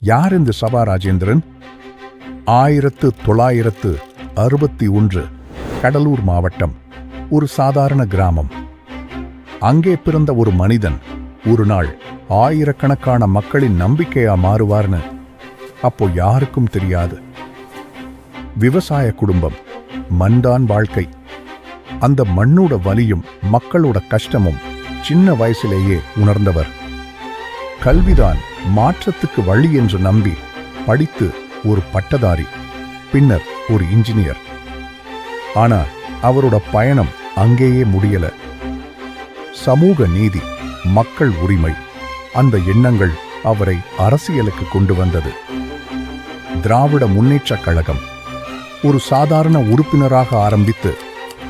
யார் இந்த சபா ராஜேந்திரன்? 1961 கடலூர் மாவட்டம், ஒரு சாதாரண கிராமம். அங்கே பிறந்த ஒரு மனிதன் ஒரு நாள் ஆயிரக்கணக்கான மக்களின் நம்பிக்கையா மாறுவார்னு அப்போ யாருக்கும் தெரியாது. விவசாய குடும்பம், மண்தான் வாழ்க்கை. அந்த மண்ணோட வலியும் மக்களோட கஷ்டமும் சின்ன வயசிலேயே உணர்ந்தவர். கல்விதான் மாற்றத்துக்கு வழி என்று நம்பி படித்து ஒரு பட்டதாரி, பின்னர் ஒரு இன்ஜினியர். ஆனா அவரோட பயணம் அங்கேயே முடியல. சமூக நீதி, மக்கள் உரிமை, அந்த எண்ணங்கள் அவரை அரசியலுக்கு கொண்டு வந்தது. திராவிட முன்னேற்றக் கழகம் ஒரு சாதாரண உறுப்பினராக ஆரம்பித்து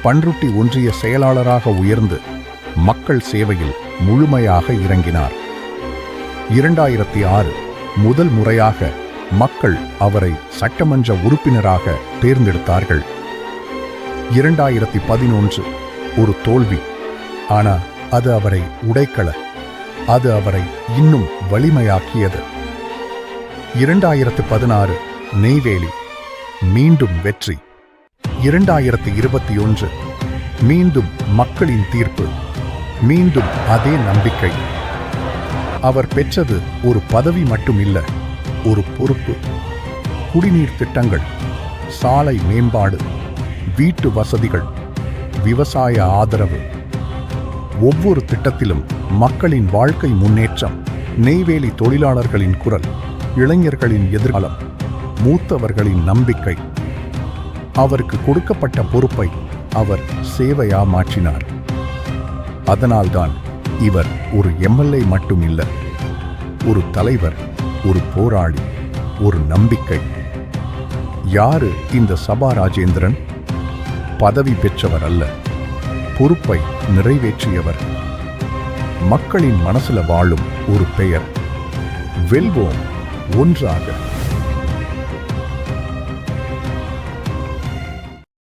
பன்ருட்டி ஒன்றிய செயலாளராக உயர்ந்து மக்கள் சேவையில் முழுமையாக இறங்கினார். 2006 முதல் முறையாக மக்கள் அவரை சட்டமன்ற உறுப்பினராக தேர்ந்தெடுத்தார்கள். 2011 ஒரு தோல்வி. ஆனா அது அவரை உடைக்கல, அது அவரை இன்னும் வலிமையாக்கியது. 2016 நெய்வேலி, மீண்டும் வெற்றி. 2021 மீண்டும் மக்களின் தீர்ப்பு, மீண்டும் அதே நம்பிக்கை. அவர் பெற்றது ஒரு பதவி மட்டுமில்ல, ஒரு பொறுப்பு. குடிநீர் திட்டங்கள், சாலை மேம்பாடு, வீட்டு வசதிகள், விவசாய ஆதரவு. ஒவ்வொரு திட்டத்திலும் மக்களின் வாழ்க்கை முன்னேற்றம். நெய்வேலி தொழிலாளர்களின் குரல், இளைஞர்களின் எதிர்காலம், மூத்தவர்களின் நம்பிக்கை. அவருக்கு கொடுக்கப்பட்ட பொறுப்பை அவர் சேவையா மாற்றினார். அதனால்தான் இவர் ஒரு எம்எல்ஏ மட்டுமில்ல, ஒரு தலைவர், ஒரு போராளி, ஒரு நம்பிக்கை. யாரு இந்த சபா ராஜேந்திரன்? பதவி பெற்றவர் அல்ல, பொறுப்பை நிறைவேற்றியவர். மக்களின் மனசுல வாழும் ஒரு பெயர். வெல்வோம் ஒன்றாக.